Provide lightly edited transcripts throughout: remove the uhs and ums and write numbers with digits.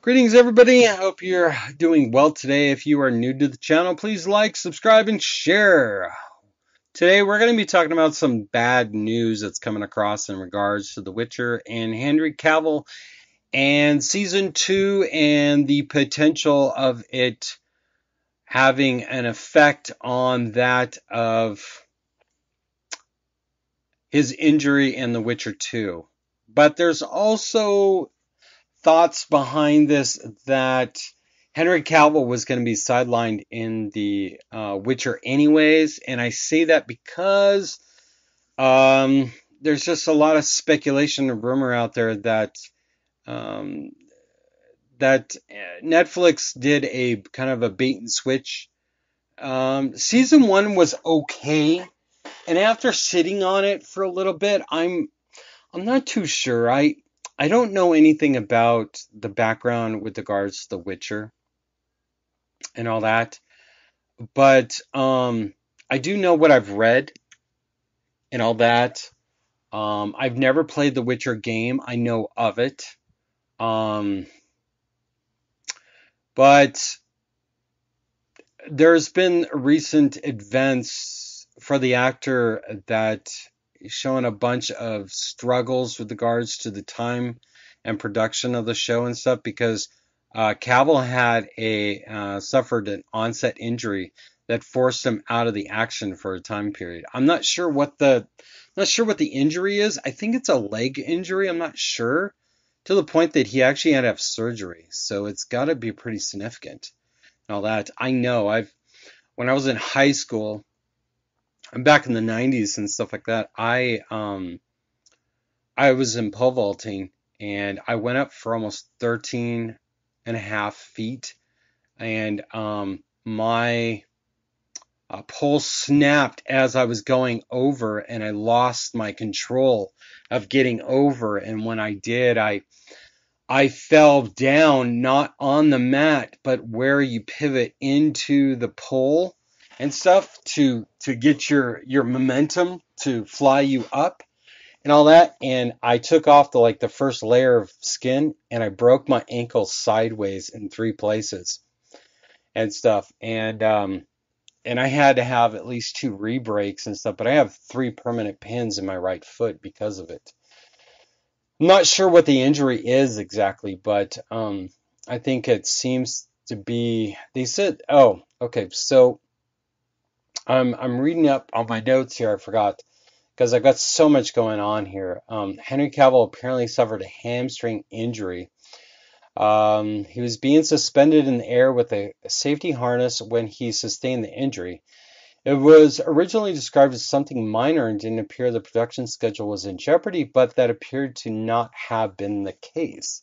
Greetings, everybody. I hope you're doing well today. If you are new to the channel, please like, subscribe, and share. Today, we're going to be talking about some bad news that's coming across in regards to The Witcher and Henry Cavill and Season 2 and the potential of it having an effect on that of his injury in The Witcher 2. But there's also thoughts behind this that Henry Cavill was going to be sidelined in The Witcher anyways, and I say that because there's just a lot of speculation and rumor out there that Netflix did a kind of a bait and switch. Season 1 was okay, and after sitting on it for a little bit, I'm not too sure. I don't know anything about the background with regards to The Witcher and all that, but I do know what I've read and all that. I've never played the Witcher game. I know of it, but there's been recent events for the actor that showing a bunch of struggles with regards to the time and production of the show and stuff because Cavill had suffered an onset injury that forced him out of the action for a time period. I'm not sure what the injury is. I think it's a leg injury. I'm not sure, to the point that he actually had to have surgery. So it's got to be pretty significant and all that. I know when I was in high school, I'm back in the 90s and stuff like that. I was in pole vaulting, and I went up for almost 13 and a half feet, and my pole snapped as I was going over, and I lost my control of getting over. And when I did, I fell down, not on the mat, but where you pivot into the pole and stuff to get your momentum to fly you up and all that. And I took off the first layer of skin, and I broke my ankle sideways in 3 places and stuff. And I had to have at least 2 re-breaks and stuff, but I have 3 permanent pins in my right foot because of it. I'm not sure what the injury is exactly, but I think it seems to be, they said, oh, okay, so I'm reading up on my notes here. I forgot because I've got so much going on here. Henry Cavill apparently suffered a hamstring injury. He was being suspended in the air with a safety harness when he sustained the injury. It was originally described as something minor and didn't appear the production schedule was in jeopardy, but that appeared to not have been the case.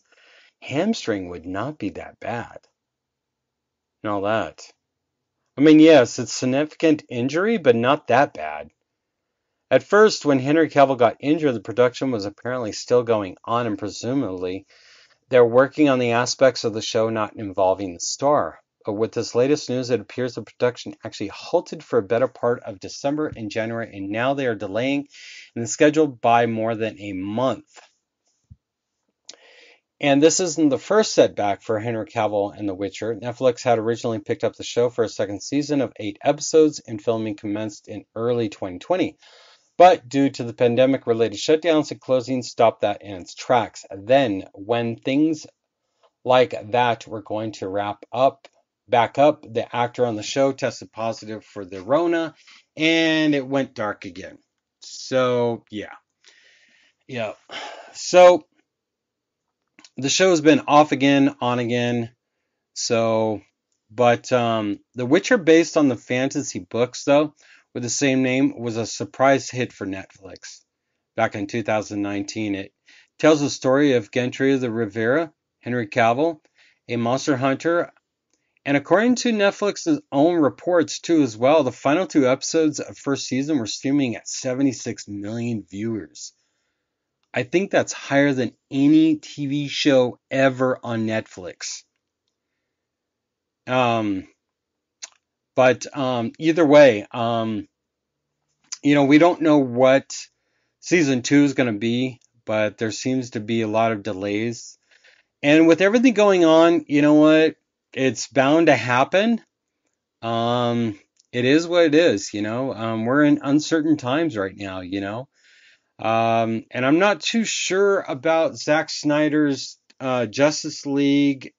Hamstring would not be that bad. And all that. I mean, yes, it's a significant injury, but not that bad. At first, when Henry Cavill got injured, the production was apparently still going on, and presumably they're working on the aspects of the show not involving the star. But with this latest news, it appears the production actually halted for a better part of December and January, and now they are delaying the schedule by more than a month. And this isn't the first setback for Henry Cavill and The Witcher. Netflix had originally picked up the show for a second season of 8 episodes, and filming commenced in early 2020. But due to the pandemic-related shutdowns and closings, stopped that in its tracks. Then, when things like that were going to wrap back up, the actor on the show tested positive for the RONA, and it went dark again. So, yeah. So, the show's been off again, on again. So, but The Witcher, based on the fantasy books, though, with the same name, was a surprise hit for Netflix back in 2019. It tells the story of Gentry of the Rivera, Henry Cavill, a monster hunter, and according to Netflix's own reports too as well, the final 2 episodes of first season were streaming at 76 million viewers. I think that's higher than any TV show ever on Netflix. But either way, we don't know what season 2 is going to be, but there seems to be a lot of delays. And with everything going on, you know what? It's bound to happen. Um, it is what it is, you know. We're in uncertain times right now, you know. And I'm not too sure about Zack Snyder's Justice League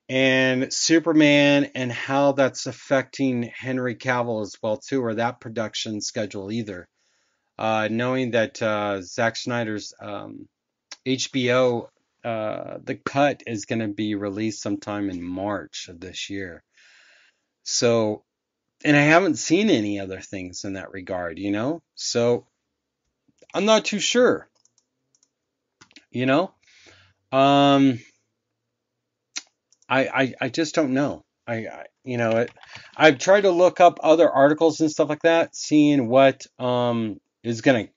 and Superman and how that's affecting Henry Cavill as well too, or that production schedule either. Knowing that Zack Snyder's HBO the cut is going to be released sometime in March of this year. So, and I haven't seen any other things in that regard, you know? So, I'm not too sure, you know? Um, I just don't know. You know, I've tried to look up other articles and stuff like that, seeing what's gonna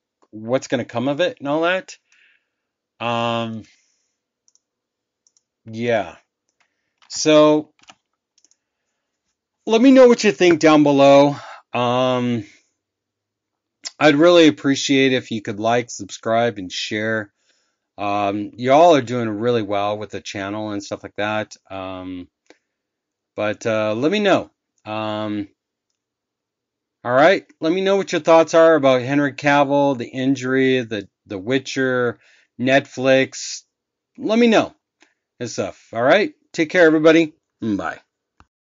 come of it and all that. Um, yeah. So let me know what you think down below. Um, I'd really appreciate if you could like, subscribe, and share. Y'all are doing really well with the channel and stuff like that. But let me know. Um, all right, let me know what your thoughts are about Henry Cavill, the injury, the Witcher, Netflix. Let me know and stuff. All right, take care, everybody. Bye.